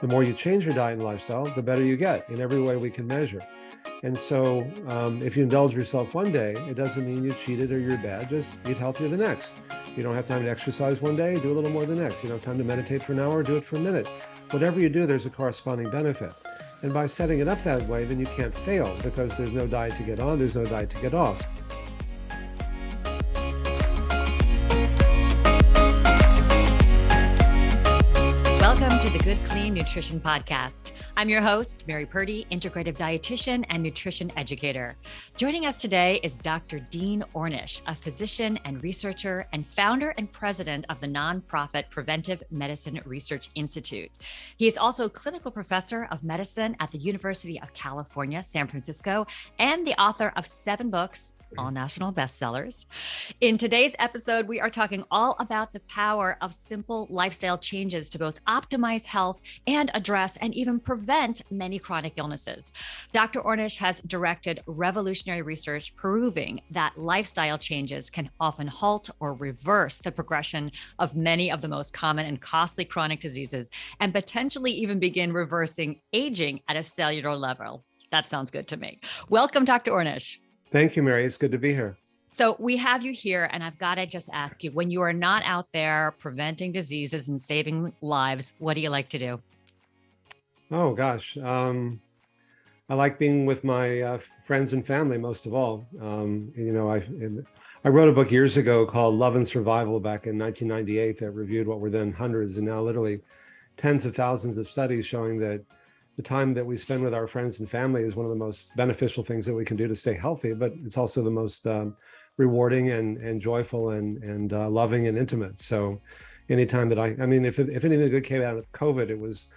The more you change your diet and lifestyle, the better you get in every way we can measure. And so if you indulge yourself one day, it doesn't mean you cheated or you're bad. Just eat healthier the next. You don't have time to exercise one day, do a little more the next. You don't have time to meditate for an hour, do it for a minute. Whatever you do, there's a corresponding benefit. And by setting it up that way, then you can't fail because there's no diet to get on, there's no diet to get off. Welcome to the Good Clean Nutrition Podcast. I'm your host, Mary Purdy, integrative dietitian and nutrition educator. Joining us today is Dr. Dean Ornish, a physician and researcher and founder and president of the nonprofit Preventive Medicine Research Institute. He is also a clinical professor of medicine at the University of California, San Francisco, and the author of 7 books, all national bestsellers. In today's episode, we are talking all about the power of simple lifestyle changes to both optimize health and address and even prevent many chronic illnesses. Dr. Ornish has directed revolutionary research proving that lifestyle changes can often halt or reverse the progression of many of the most common and costly chronic diseases and potentially even begin reversing aging at a cellular level. That sounds good to me. Welcome, Dr. Ornish. Thank you, Mary. It's good to be here. So we have you here, and I've got to just ask you, when you are not out there preventing diseases and saving lives, what do you like to do? Oh, gosh. I like being with my friends and family most of all. I wrote a book years ago called Love and Survival back in 1998 that reviewed what were then hundreds and now literally tens of thousands of studies showing that the time that we spend with our friends and family is one of the most beneficial things that we can do to stay healthy, but it's also the most rewarding and joyful and loving and intimate. So anytime that if anything good came out of COVID, it was,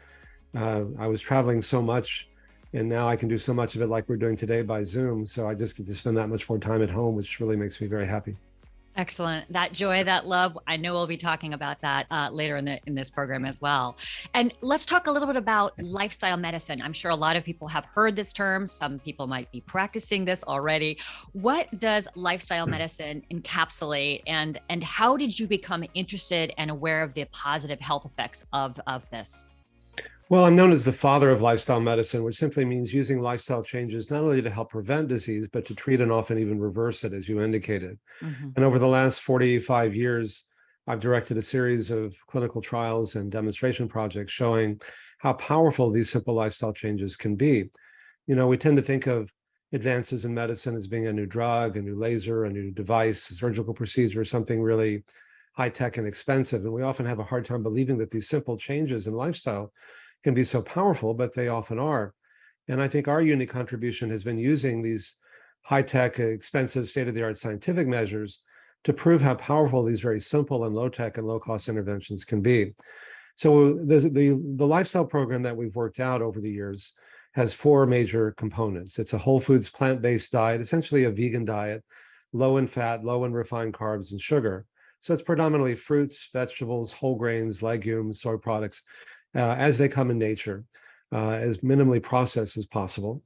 I was traveling so much and now I can do so much of it like we're doing today by Zoom. So I just get to spend that much more time at home, which really makes me very happy. Excellent. That joy, that love. I know we'll be talking about that later in this program as well. And let's talk a little bit about lifestyle medicine. I'm sure a lot of people have heard this term. Some people might be practicing this already. What does lifestyle medicine encapsulate, and how did you become interested and aware of the positive health effects of this? Well, I'm known as the father of lifestyle medicine, which simply means using lifestyle changes not only to help prevent disease, but to treat and often even reverse it, as you indicated. Mm-hmm. And over the last 45 years, I've directed a series of clinical trials and demonstration projects showing how powerful these simple lifestyle changes can be. You know, we tend to think of advances in medicine as being a new drug, a new laser, a new device, a surgical procedure, something really high-tech and expensive. And we often have a hard time believing that these simple changes in lifestyle can be so powerful, but they often are. And I think our unique contribution has been using these high-tech, expensive, state-of-the-art scientific measures to prove how powerful these very simple and low-tech and low-cost interventions can be. So the lifestyle program that we've worked out over the years has 4 major components. It's a whole foods, plant-based diet, essentially a vegan diet, low in fat, low in refined carbs and sugar. So it's predominantly fruits, vegetables, whole grains, legumes, soy products, as they come in nature, as minimally processed as possible.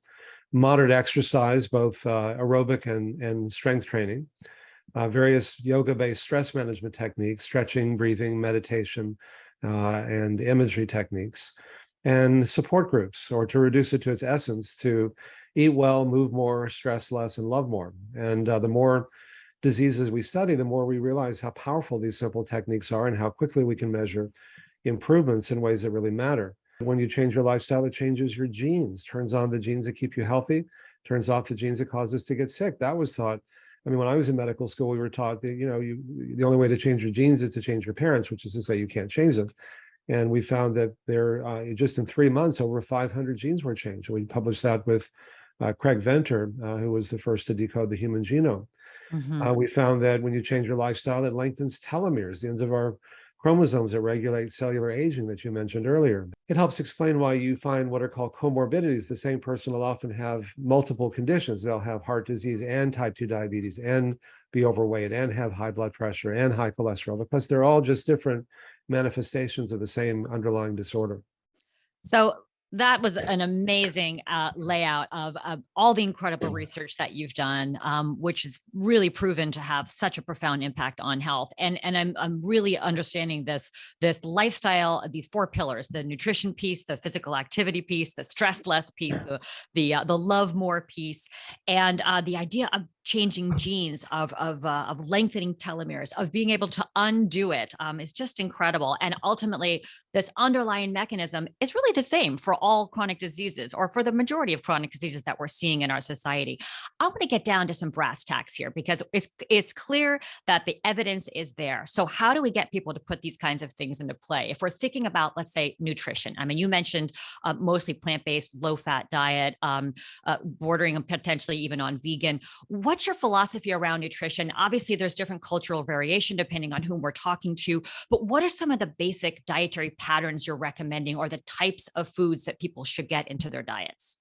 Moderate exercise, both aerobic and strength training, various yoga-based stress management techniques, stretching, breathing, meditation, and imagery techniques, and support groups, or to reduce it to its essence, to eat well, move more, stress less, and love more. And the more diseases we study, the more we realize how powerful these simple techniques are and how quickly we can measure improvements in ways that really matter. When you change your lifestyle, it changes your genes, turns on the genes that keep you healthy, turns off the genes that cause us to get sick. That was thought. I mean, when I was in medical school, we were taught that, the only way to change your genes is to change your parents, which is to say you can't change them. And we found that there, just in 3 months, over 500 genes were changed. We published that with Craig Venter, who was the first to decode the human genome. Mm-hmm. We found that when you change your lifestyle, it lengthens telomeres, the ends of our chromosomes that regulate cellular aging that you mentioned earlier. It helps explain why you find what are called comorbidities. The same person will often have multiple conditions. They'll have heart disease and type 2 diabetes and be overweight and have high blood pressure and high cholesterol, because they're all just different manifestations of the same underlying disorder. So That was an amazing layout of all the incredible research that you've done, which is really proven to have such a profound impact on health. And I'm really understanding this lifestyle, these four pillars: the nutrition piece, the physical activity piece, the stress less piece, the love more piece, and the idea of changing genes, of lengthening telomeres, of being able to undo it, is just incredible. And ultimately, this underlying mechanism is really the same for all chronic diseases, or for the majority of chronic diseases that we're seeing in our society. I want to get down to some brass tacks here, because it's clear that the evidence is there. So how do we get people to put these kinds of things into play? If we're thinking about, let's say, nutrition, I mean, you mentioned mostly plant-based, low-fat diet, bordering potentially even on vegan. What's your philosophy around nutrition? Obviously, there's different cultural variation depending on whom we're talking to, but what are some of the basic dietary patterns you're recommending, or the types of foods that people should get into their diets?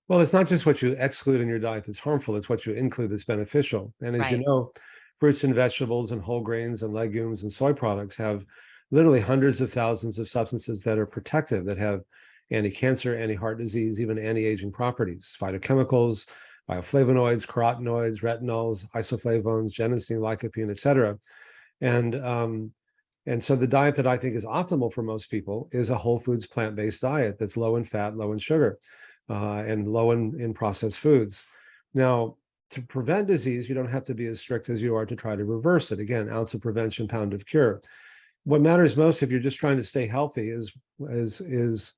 Well, it's not just what you exclude in your diet that's harmful, it's what you include that's beneficial. And as you Right. know, fruits and vegetables and whole grains and legumes and soy products have literally hundreds of thousands of substances that are protective, that have anti-cancer, anti-heart disease, even anti-aging properties, phytochemicals, bioflavonoids, carotenoids, retinols, isoflavones, genistein, lycopene, et cetera. And so the diet that I think is optimal for most people is a whole foods plant-based diet that's low in fat, low in sugar, and low in processed foods. Now, to prevent disease, you don't have to be as strict as you are to try to reverse it. Again, ounce of prevention, pound of cure. What matters most if you're just trying to stay healthy is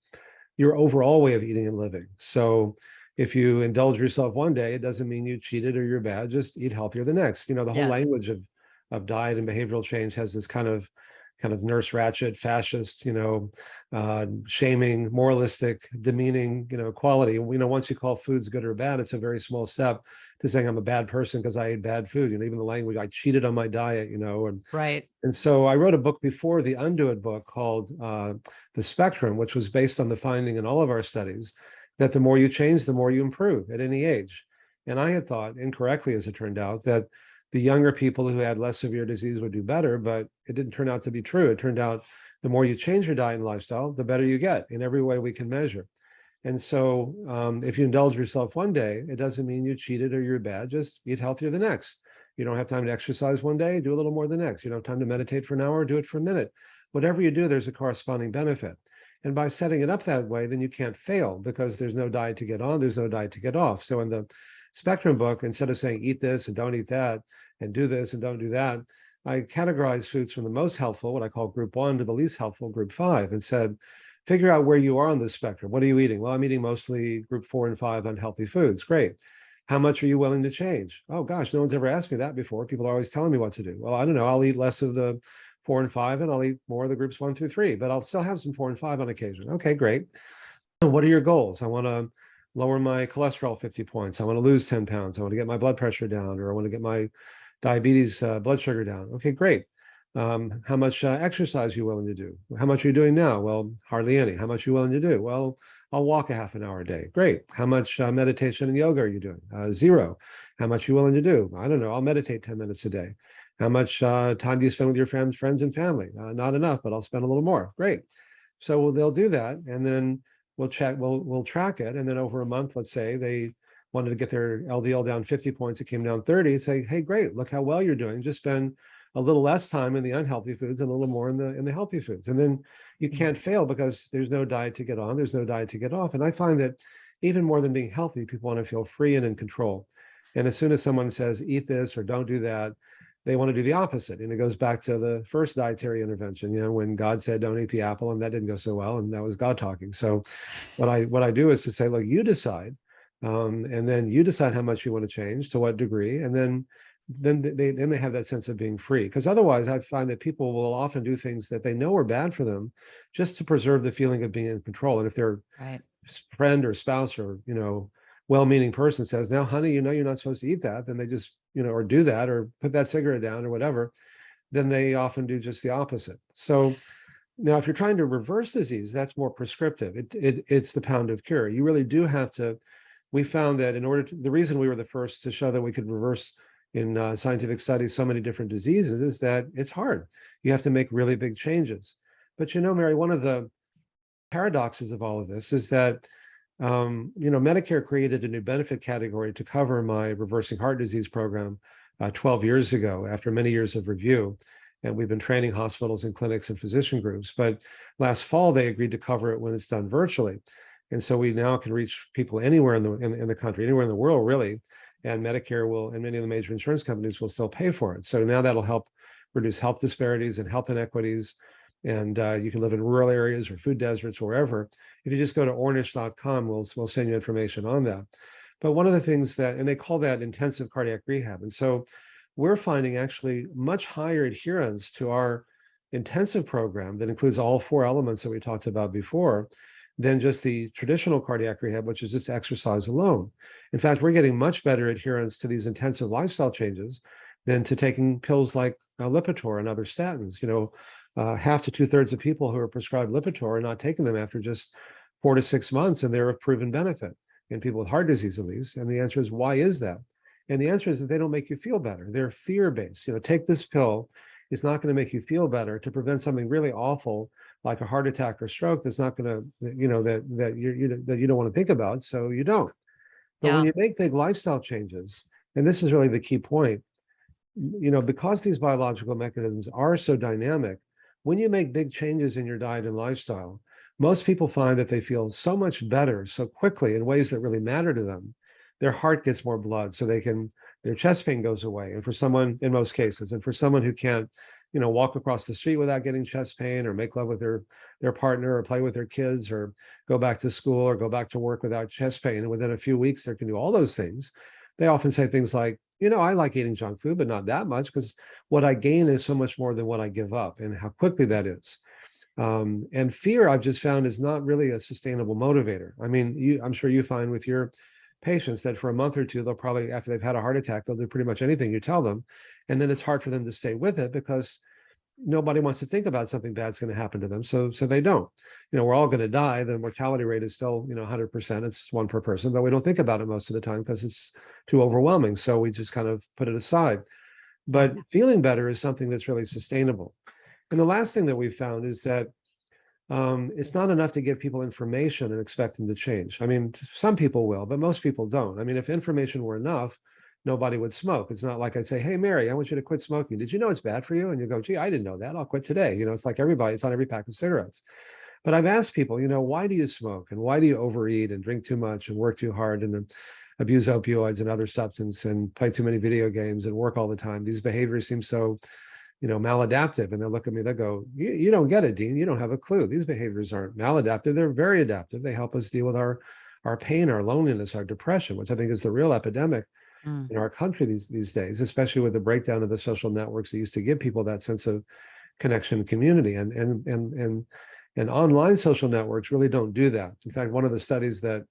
your overall way of eating and living. So if you indulge yourself one day, it doesn't mean you cheated or you're bad. Just eat healthier the next. You know, the whole Yes. language of diet and behavioral change has this kind of Nurse Ratched, fascist, shaming, moralistic, demeaning, quality. Once you call foods good or bad, it's a very small step to saying I'm a bad person because I ate bad food. Even the language, I cheated on my diet, Right. and so I wrote a book before the Undo It book called The Spectrum, which was based on the finding in all of our studies that the more you change, the more you improve at any age. And I had thought incorrectly, as it turned out, that the younger people who had less severe disease would do better, but it didn't turn out to be true. It turned out the more you change your diet and lifestyle, the better you get in every way we can measure. And so if you indulge yourself one day, it doesn't mean you cheated or you're bad. Just eat healthier the next. You don't have time to exercise one day, do a little more the next. You don't have time to meditate for an hour, do it for a minute. Whatever you do, there's a corresponding benefit. And by setting it up that way, then you can't fail, because there's no diet to get on, there's no diet to get off. So in the Spectrum book, instead of saying eat this and don't eat that, and do this and don't do that, I categorized foods from the most helpful, what I call group 1, to the least helpful, group 5, and said, figure out where you are on this spectrum. What are you eating? Well, I'm eating mostly group 4 and 5 unhealthy foods. Great. How much are you willing to change? Oh gosh, no one's ever asked me that before. People are always telling me what to do. Well, I don't know. I'll eat less of the 4 and 5, and I'll eat more of the groups 1 through 3, but I'll still have some 4 and 5 on occasion. Okay, great. So what are your goals? I want to lower my cholesterol 50 points. I want to lose 10 pounds. I want to get my blood pressure down, or I want to get my diabetes, blood sugar down. Okay, great. How much exercise are you willing to do? How much are you doing now? Well, hardly any. How much are you willing to do? Well, I'll walk a half an hour a day. Great. How much meditation and yoga are you doing? 0. How much are you willing to do? I don't know. I'll meditate 10 minutes a day. How much time do you spend with your friends and family? Not enough, but I'll spend a little more. Great. So they'll do that, and then we'll track it. And then over a month, let's say they wanted to get their LDL down 50 points, it came down 30, say, hey, great, look how well you're doing. Just spend a little less time in the unhealthy foods and a little more in the healthy foods. And then you can't fail, because there's no diet to get on, there's no diet to get off. And I find that even more than being healthy, people want to feel free and in control. And as soon as someone says, eat this or don't do that, they want to do the opposite. And it goes back to the first dietary intervention, when God said, don't eat the apple, and that didn't go so well. And that was God talking. So what I do is to say, look, you decide. And then you decide how much you want to change, to what degree, and then they have that sense of being free. Because otherwise, I find that people will often do things that they know are bad for them, just to preserve the feeling of being in control. And if their friend or spouse or well-meaning person says, now, honey, you're not supposed to eat that, then they just or do that, or put that cigarette down, or whatever, then they often do just the opposite. So now, if you're trying to reverse disease, that's more prescriptive. It's the pound of cure. You really do have to. We found that the reason we were the first to show that we could reverse in scientific studies so many different diseases is that it's hard. You have to make really big changes. But Mary, one of the paradoxes of all of this is that, Medicare created a new benefit category to cover my reversing heart disease program 12 years ago after many years of review. And we've been training hospitals and clinics and physician groups. But last fall, they agreed to cover it when it's done virtually. And so we now can reach people anywhere in the country, anywhere in the world, really. And Medicare will, and many of the major insurance companies will still pay for it. So now that'll help reduce health disparities and health inequities. And you can live in rural areas or food deserts, wherever. If you just go to ornish.com, we'll send you information on that. But one of the things that, and they call that intensive cardiac rehab. And so we're finding actually much higher adherence to our intensive program that includes all 4 elements that we talked about before than just the traditional cardiac rehab, which is just exercise alone. In fact, we're getting much better adherence to these intensive lifestyle changes than to taking pills like Lipitor and other statins. Half to 2/3 of people who are prescribed Lipitor are not taking them after just 4 to 6 months, and they're of proven benefit in people with heart disease, at least. And the answer is, why is that? And the answer is that they don't make you feel better. They're fear-based. Take this pill. It's not going to make you feel better to prevent something really awful like a heart attack or stroke. That's not going to, that you don't want to think about. So you don't. But when you make big lifestyle changes, and this is really the key point, because these biological mechanisms are so dynamic, when you make big changes in your diet and lifestyle, most people find that they feel so much better so quickly in ways that really matter to them. Their heart gets more blood, so their chest pain goes away. And for someone, in most cases, and for someone who can't, walk across the street without getting chest pain, or make love with their partner, or play with their kids, or go back to school, or go back to work without chest pain, and within a few weeks they can do all those things, they often say things like, I like eating junk food, but not that much, because what I gain is so much more than what I give up, and how quickly that is. And fear, I've just found, is not really a sustainable motivator. I mean, I'm sure you find with your patients that for a month or two, they'll probably, after they've had a heart attack, they'll do pretty much anything you tell them. And then it's hard for them to stay with it because nobody wants to think about something bad's going to happen to them. So they don't. We're all going to die. The mortality rate is still, 100%. It's 1 per person, but we don't think about it most of the time because it's too overwhelming. So we just kind of put it aside. But feeling better is something that's really sustainable. And the last thing that we've found is that it's not enough to give people information and expect them to change. I mean, some people will, but most people don't. I mean, if information were enough, nobody would smoke. It's not like I'd say, hey, Mary, I want you to quit smoking. Did you know it's bad for you? And you go, gee, I didn't know that. I'll quit today. It's like everybody, it's on every pack of cigarettes. But I've asked people, why do you smoke? And why do you overeat and drink too much and work too hard and abuse opioids and other substances and play too many video games and work all the time? These behaviors seem so maladaptive. And they'll look at me, they'll go, you don't get it, Dean. You don't have a clue. These behaviors aren't maladaptive. They're very adaptive. They help us deal with our pain, our loneliness, our depression, which I think is the real epidemic in our country these days, especially with the breakdown of the social networks that used to give people that sense of connection and community. And online social networks really don't do that. In fact, one of the studies that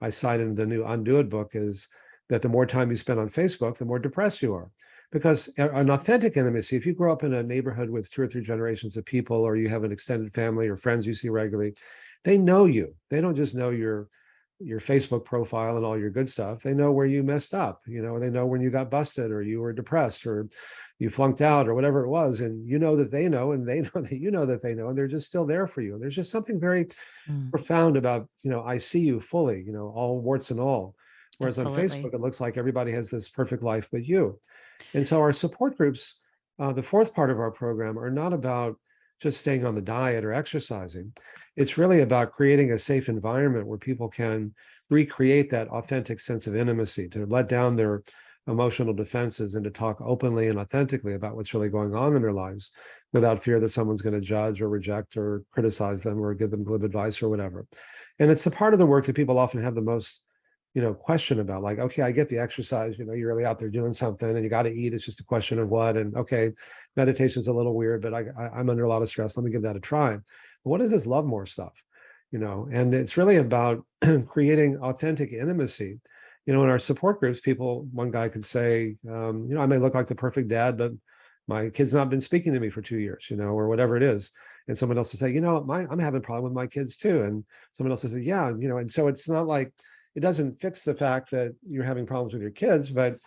I cited in the new Undo It book is that the more time you spend on Facebook, the more depressed you are. Because an authentic intimacy, if you grow up in a neighborhood with 2 or 3 generations of people, or you have an extended family or friends you see regularly, they know you. They don't just know your Facebook profile and all your good stuff. They know where you messed up. They know when you got busted, or you were depressed, or you flunked out, or whatever it was. And you know that they know, and they know that you know that they know, and they're just still there for you. And there's just something very profound about, I see you fully, all warts and all. Whereas Absolutely. on Facebook, it looks like everybody has this perfect life but you. And so our support groups, the 4th part of our program, are not about just staying on the diet or exercising. It's really about creating a safe environment where people can recreate that authentic sense of intimacy, to let down their emotional defenses and to talk openly and authentically about what's really going on in their lives without fear that someone's going to judge or reject or criticize them or give them glib advice or whatever. And it's the part of the work that people often have the most question about, like, okay, I get the exercise, you're really out there doing something and you got to eat. It's just a question of what, and okay, meditation's a little weird, but I'm under a lot of stress. Let me give that a try. But what is this love more stuff? And it's really about creating authentic intimacy. In our support groups, one guy could say, I may look like the perfect dad, but my kid's not been speaking to me for 2 years, or whatever it is. And someone else will say, I'm having a problem with my kids too. And someone else will say, yeah, and so it's not like, it doesn't fix the fact that you're having problems with your kids, but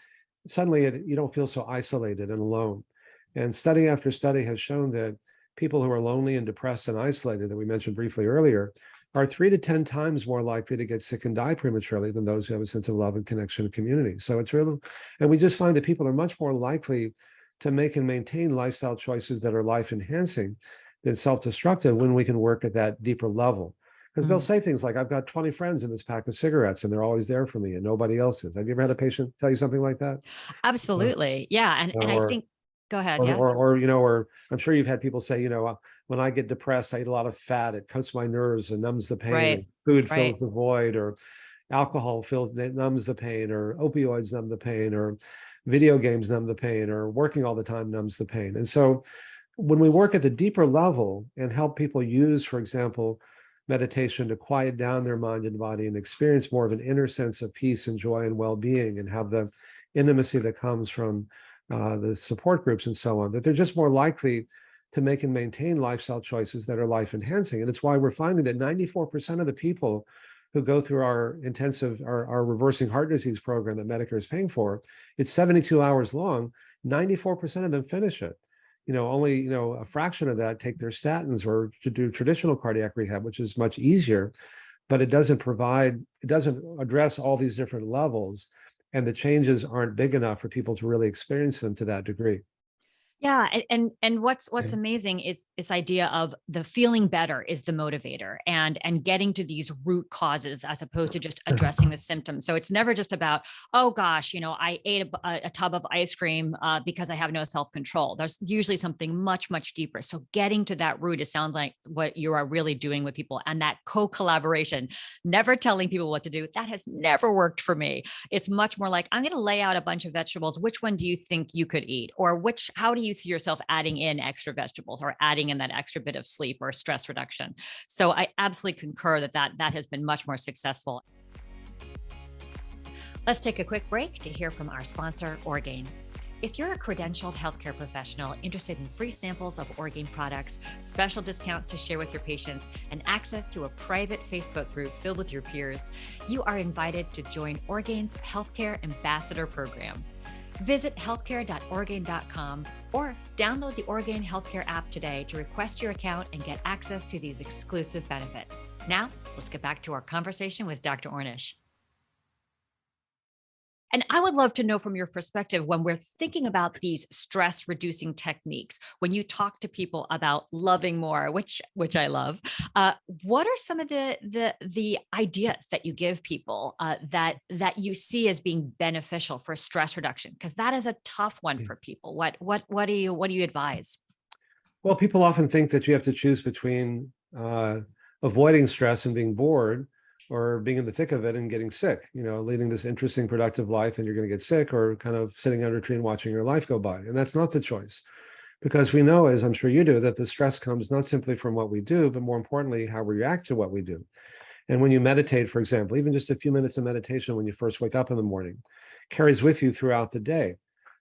suddenly you don't feel so isolated and alone. And study after study has shown that people who are lonely and depressed and isolated, that we mentioned briefly earlier, are 3 to 10 times more likely to get sick and die prematurely than those who have a sense of love and connection and community. So it's really, and we just find that people are much more likely to make and maintain lifestyle choices that are life enhancing than self-destructive when we can work at that deeper level. Because they'll say things like, I've got 20 friends in this pack of cigarettes and they're always there for me and nobody else is. Have you ever had a patient tell you something like that? Absolutely. Yeah. And I Or think, go ahead. Yeah. or I'm sure you've had people say, when I get depressed, I eat a lot of fat, it coats my nerves and numbs the pain, or Right. food fills Right. the void, or alcohol numbs the pain, or opioids numb the pain, or video games numb the pain, or working all the time numbs the pain. And so when we work at the deeper level and help people use, for example, meditation to quiet down their mind and body and experience more of an inner sense of peace and joy and well-being, and have the intimacy that comes from the support groups and so on, that they're just more likely to make and maintain lifestyle choices that are life enhancing. And it's why we're finding that 94% of the people who go through our our reversing heart disease program that Medicare is paying for, it's 72 hours long, 94% of them finish it. Only, a fraction of that take their statins or to do traditional cardiac rehab, which is much easier, but it doesn't address all these different levels. And the changes aren't big enough for people to really experience them to that degree. Yeah, and what's Yeah. amazing is this idea of the feeling better is the motivator, and getting to these root causes as opposed to just addressing the symptoms. So it's never just about, oh gosh, I ate a tub of ice cream because I have no self-control. There's usually something much deeper. So getting to that root, it sounds like what you are really doing with people, and that co-collaboration, never telling people what to do. That has never worked for me. It's much more like, I'm going to lay out a bunch of vegetables. Which one do you think you could eat? Or how do you see yourself adding in extra vegetables or adding in that extra bit of sleep or stress reduction? So I absolutely concur that has been much more successful. Let's take a quick break to hear from our sponsor, Orgain. If you're a credentialed healthcare professional interested in free samples of Orgain products, special discounts to share with your patients, and access to a private Facebook group filled with your peers, you are invited to join Orgain's Healthcare Ambassador Program. Visit healthcare.orgain.com or download the Orgain Healthcare app today to request your account and get access to these exclusive benefits. Now, let's get back to our conversation with Dr. Ornish. And I would love to know from your perspective, when we're thinking about these stress reducing techniques, when you talk to people about loving more, which I love, what are some of the ideas that you give people that you see as being beneficial for stress reduction? Because that is a tough one for people. What do you advise? Well, people often think that you have to choose between avoiding stress and being bored, or being in the thick of it and getting sick, leading this interesting, productive life, and you're going to get sick, or kind of sitting under a tree and watching your life go by. And that's not the choice, because we know, as I'm sure you do, that the stress comes not simply from what we do, but more importantly, how we react to what we do. And when you meditate, for example, even just a few minutes of meditation when you first wake up in the morning carries with you throughout the day.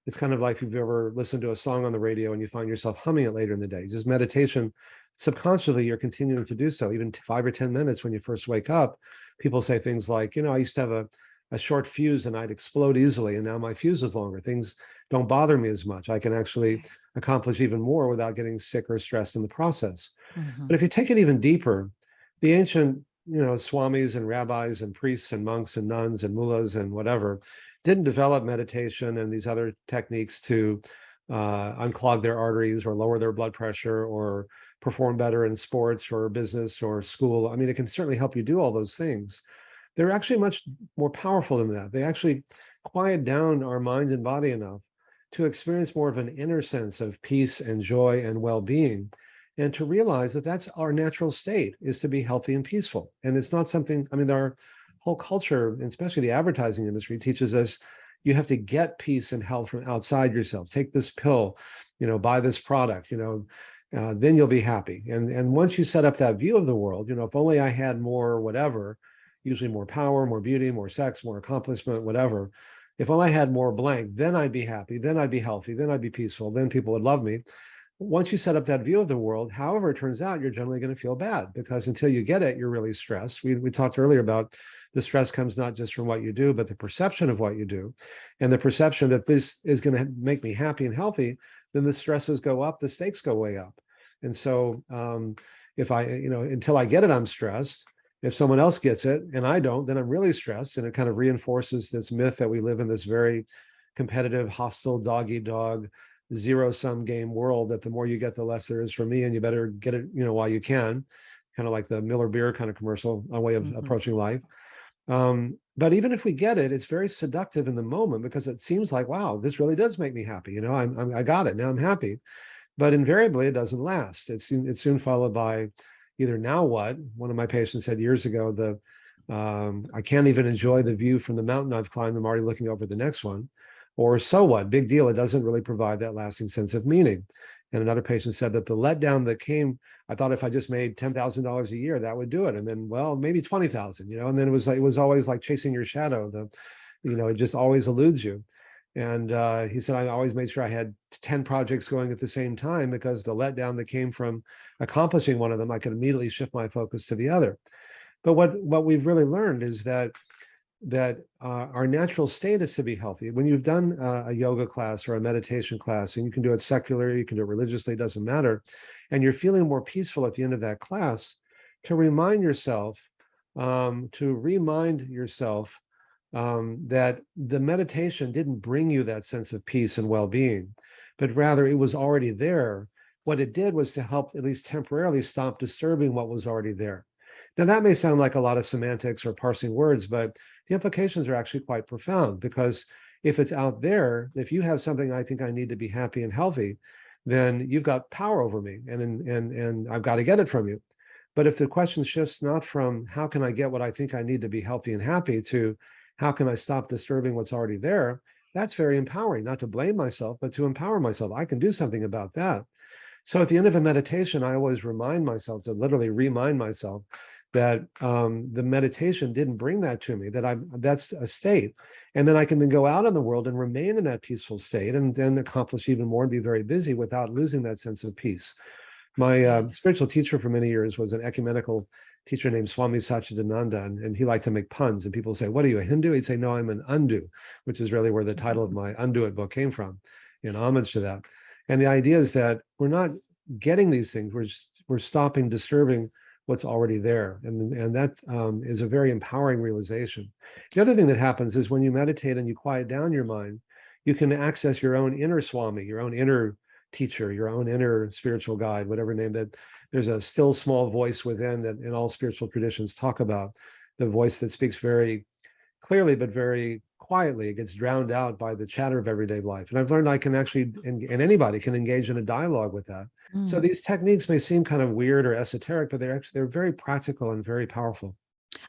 It's kind of like if you've ever listened to a song on the radio and you find yourself humming it later in the day. Just meditation, subconsciously, you're continuing to do so. Even 5 or 10 minutes when you first wake up, people say things like, I used to have a short fuse and I'd explode easily, and now my fuse is longer. Things don't bother me as much. I can actually accomplish even more without getting sick or stressed in the process. Mm-hmm. But if you take it even deeper, the ancient, swamis and rabbis and priests and monks and nuns and mullahs and whatever didn't develop meditation and these other techniques to unclog their arteries or lower their blood pressure or perform better in sports or business or school. I mean, it can certainly help you do all those things. They're actually much more powerful than that. They actually quiet down our mind and body enough to experience more of an inner sense of peace and joy and well-being, and to realize that that's our natural state, is to be healthy and peaceful. And it's not something, our whole culture, and especially the advertising industry, teaches us you have to get peace and health from outside yourself. Take this pill, buy this product, then you'll be happy. And once you set up that view of the world, if only I had more whatever, usually more power, more beauty, more sex, more accomplishment, whatever, if only I had more blank, then I'd be happy, then I'd be healthy, then I'd be peaceful, then people would love me. Once you set up that view of the world, however it turns out, you're generally going to feel bad, because until you get it, you're really stressed. We talked earlier about the stress comes not just from what you do, but the perception of what you do, and the perception that this is going to make me happy and healthy. Then the stresses go up, the stakes go way up. And so if I, until I get it, I'm stressed. If someone else gets it and I don't, then I'm really stressed. And it kind of reinforces this myth that we live in this very competitive, hostile, dog eat dog, zero-sum game world, that the more you get, the less there is for me, and you better get it, while you can. Kind of like the Miller beer kind of commercial, a way of approaching life. But even if we get it, it's very seductive in the moment, because it seems like, wow, this really does make me happy. I got it. Now I'm happy. But invariably, it doesn't last. It's soon followed by either now what? One of my patients said years ago, I can't even enjoy the view from the mountain I've climbed. I'm already looking over the next one. Or so what? Big deal. It doesn't really provide that lasting sense of meaning. And another patient said that the letdown that came, I thought if I just made $10,000 a year, that would do it. And then, well, maybe 20,000, and then it was always like chasing your shadow. It just always eludes you. And he said, I always made sure I had 10 projects going at the same time, because the letdown that came from accomplishing one of them, I could immediately shift my focus to the other. But what we've really learned is that our natural state is to be healthy. When you've done a yoga class or a meditation class, and you can do it secularly, you can do it religiously, it doesn't matter, and you're feeling more peaceful at the end of that class, to remind yourself that the meditation didn't bring you that sense of peace and well-being, but rather it was already there. What it did was to help, at least temporarily, stop disturbing what was already there. Now, that may sound like a lot of semantics or parsing words, but the implications are actually quite profound, because if it's out there, if you have something, I think I need to be happy and healthy, then you've got power over me, and I've got to get it from you. But if the question shifts not from how can I get what I think I need to be healthy and happy, to how can I stop disturbing what's already there, that's very empowering, not to blame myself, but to empower myself. I can do something about that. So at the end of a meditation, I always remind myself, to literally remind myself, that the meditation didn't bring that to me, that's a state. And then I can then go out in the world and remain in that peaceful state, and then accomplish even more and be very busy without losing that sense of peace. My spiritual teacher for many years was an ecumenical teacher named Swami Satchidananda, and he liked to make puns. And people say, "What are you, a Hindu?" He'd say, "No, I'm an undu," which is really where the title of my Undo It book came from, in homage to that. And the idea is that we're not getting these things, we're stopping disturbing what's already there. And that is a very empowering realization. The other thing that happens is when you meditate and you quiet down your mind, you can access your own inner Swami, your own inner teacher, your own inner spiritual guide, whatever name that. There's a still small voice within that in all spiritual traditions talk about, the voice that speaks very clearly, but very quietly. It gets drowned out by the chatter of everyday life. And I've learned I can actually, and anybody can engage in a dialogue with that. So these techniques may seem kind of weird or esoteric, but they're very practical and very powerful.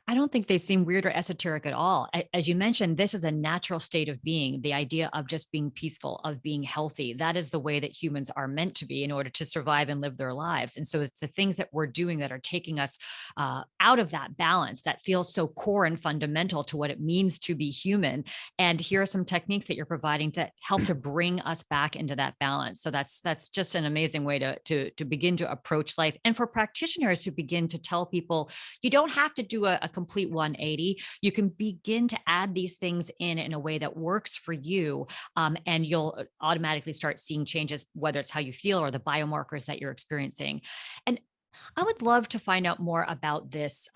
I don't think they seem weird or esoteric at all. As you mentioned, this is a natural state of being, the idea of just being peaceful, of being healthy. That is the way that humans are meant to be in order to survive and live their lives. And so it's the things that we're doing that are taking us out of that balance that feels so core and fundamental to what it means to be human. And here are some techniques that you're providing that help to bring us back into that balance. So that's just an amazing way to begin to approach life. And for practitioners to begin to tell people, you don't have to do a complete 180. You can begin to add these things in a way that works for you, and you'll automatically start seeing changes, whether it's how you feel or the biomarkers that you're experiencing. And I would love to find out more about this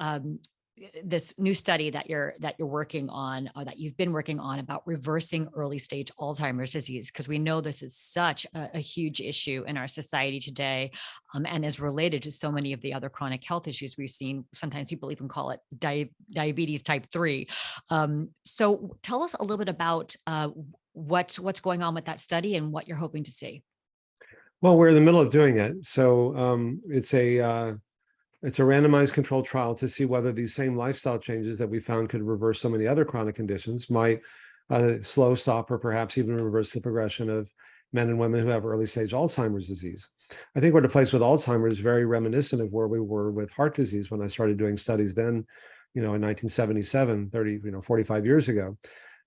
new study that you're working on, or that you've been working on, about reversing early stage Alzheimer's disease, because we know this is such a huge issue in our society today, and is related to so many of the other chronic health issues we've seen. Sometimes people even call it diabetes type 3. So tell us a little bit about what's going on with that study and what you're hoping to see. Well, we're in the middle of doing it. So it's a randomized controlled trial to see whether these same lifestyle changes that we found could reverse so many other chronic conditions might slow, stop, or perhaps even reverse the progression of men and women who have early stage Alzheimer's disease. I think we're at a place with Alzheimer's very reminiscent of where we were with heart disease when I started doing studies then, in 1977, 45 years ago,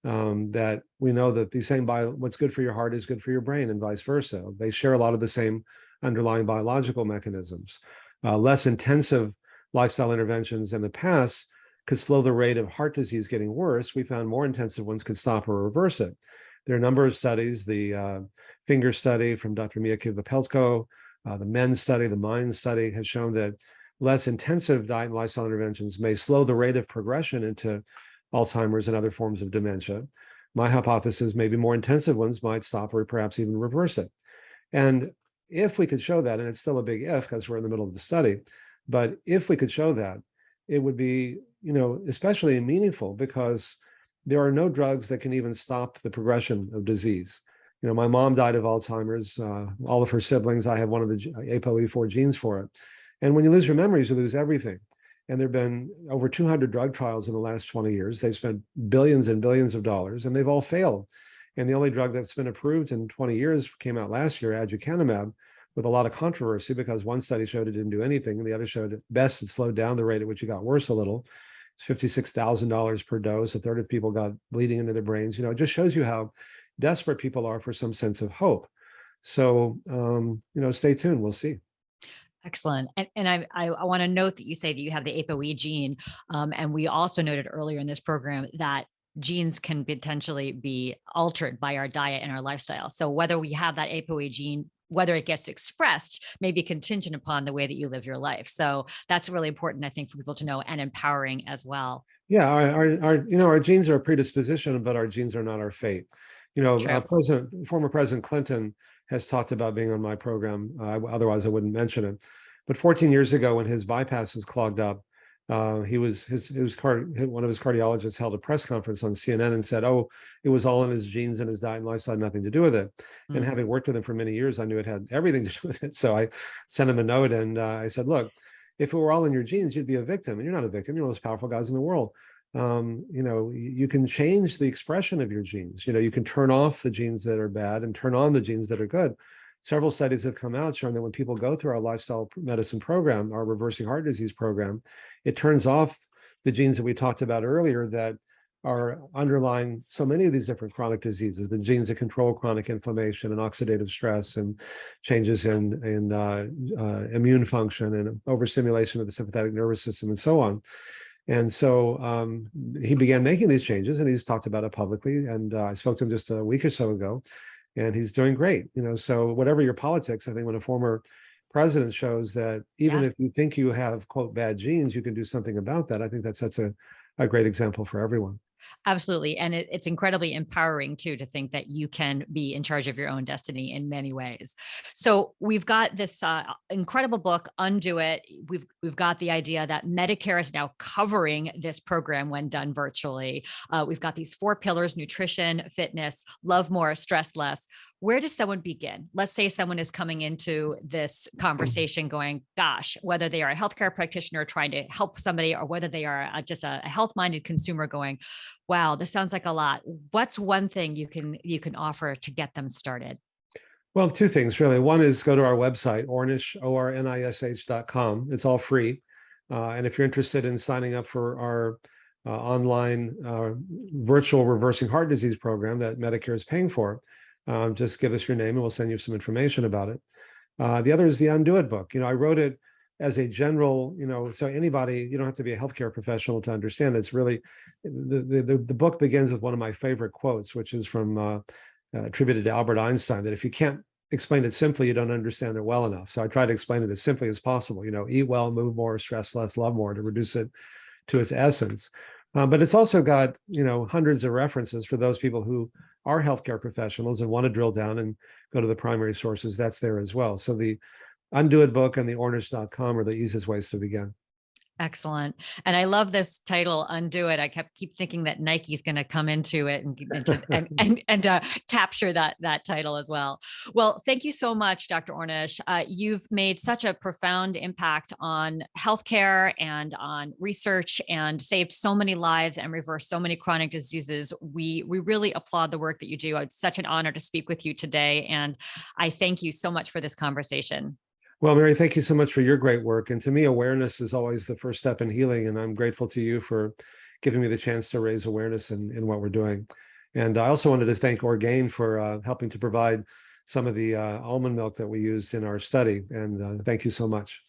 that we know that the same what's good for your heart is good for your brain, and vice versa. They share a lot of the same underlying biological mechanisms. Less intensive lifestyle interventions in the past could slow the rate of heart disease getting worse. We found more intensive ones could stop or reverse it. There are a number of studies, the finger study from Dr. Mia Kiva-Peltko, the MEN study, the MIND study has shown that less intensive diet and lifestyle interventions may slow the rate of progression into Alzheimer's and other forms of dementia. My hypothesis, maybe more intensive ones might stop or perhaps even reverse it. And if we could show that, and it's still a big if because we're in the middle of the study, but if we could show that, it would be, especially meaningful because there are no drugs that can even stop the progression of disease. My mom died of Alzheimer's, all of her siblings, I have one of the ApoE4 genes for it. And when you lose your memories, you lose everything. And there have been over 200 drug trials in the last 20 years. They've spent billions and billions of dollars, and they've all failed. And the only drug that's been approved in 20 years came out last year, aducanumab, with a lot of controversy because one study showed it didn't do anything, and the other showed at best it slowed down the rate at which it got worse a little. It's $56,000 per dose. A third of people got bleeding into their brains. It just shows you how desperate people are for some sense of hope. So, stay tuned. We'll see. Excellent. And I want to note that you say that you have the ApoE gene. And we also noted earlier in this program that genes can potentially be altered by our diet and our lifestyle. So whether we have that ApoE gene, whether it gets expressed may be contingent upon the way that you live your life. So that's really important, I think, for people to know, and empowering as well. Yeah, our genes are a predisposition, but our genes are not our fate. Former President Clinton has talked about being on my program. Otherwise, I wouldn't mention it. But 14 years ago, when his bypasses clogged up, one of his cardiologists held a press conference on CNN and said, "Oh, it was all in his genes and his diet and lifestyle, had nothing to do with it." Mm. And having worked with him for many years, I knew it had everything to do with it. So I sent him a note and I said, "Look, if it were all in your genes, you'd be a victim, and you're not a victim. You're one of the most powerful guys in the world. You can change the expression of your genes. You can turn off the genes that are bad and turn on the genes that are good." Several studies have come out showing that when people go through our lifestyle medicine program, our reversing heart disease program, it turns off the genes that we talked about earlier that are underlying so many of these different chronic diseases, the genes that control chronic inflammation and oxidative stress and changes in immune function and overstimulation of the sympathetic nervous system and so on. And so he began making these changes, and he's talked about it publicly. And I spoke to him just a week or so ago, and he's doing great. So whatever your politics, I think when a former president shows that even if you think you have, quote, bad genes, you can do something about that, I think that sets a great example for everyone. Absolutely. And it's incredibly empowering too, to think that you can be in charge of your own destiny in many ways. So we've got this incredible book, Undo It. We've got the idea that Medicare is now covering this program when done virtually. We've got these 4 pillars: nutrition, fitness, love more, stress less. Where does someone begin? Let's say someone is coming into this conversation going, gosh, whether they are a healthcare practitioner trying to help somebody, or whether they are just a health-minded consumer going, wow, this sounds like a lot. What's one thing you can offer to get them started? Well, 2 things really. One is go to our website, Ornish, ORNISH.com. It's all free. And if you're interested in signing up for our online virtual reversing heart disease program that Medicare is paying for, just give us your name and we'll send you some information about it. The other is the Undo It book. I wrote it as a general, so anybody, you don't have to be a healthcare professional to understand. It's really, the book begins with one of my favorite quotes, which is from attributed to Albert Einstein, that if you can't explain it simply, you don't understand it well enough. So I try to explain it as simply as possible, eat well, move more, stress less, love more, to reduce it to its essence. But it's also got, hundreds of references for those people who are healthcare professionals and want to drill down and go to the primary sources. That's there as well. So the Undo It book and the Ornish.com are the easiest ways to begin. Excellent. And I love this title, Undo It. I keep thinking that Nike's going to come into it and capture that title as well. Well, thank you so much, Dr. Ornish. You've made such a profound impact on healthcare and on research, and saved so many lives and reversed so many chronic diseases. We really applaud the work that you do. It's such an honor to speak with you today. And I thank you so much for this conversation. Well, Mary, thank you so much for your great work. And to me, awareness is always the first step in healing. And I'm grateful to you for giving me the chance to raise awareness in what we're doing. And I also wanted to thank Orgain for helping to provide some of the almond milk that we used in our study. And thank you so much.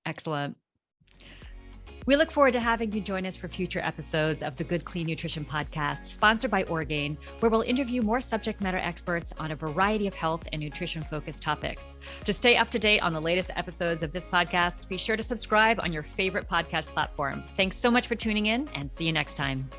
Excellent. We look forward to having you join us for future episodes of the Good Clean Nutrition Podcast, sponsored by Orgain, where we'll interview more subject matter experts on a variety of health and nutrition-focused topics. To stay up to date on the latest episodes of this podcast, be sure to subscribe on your favorite podcast platform. Thanks so much for tuning in, and see you next time.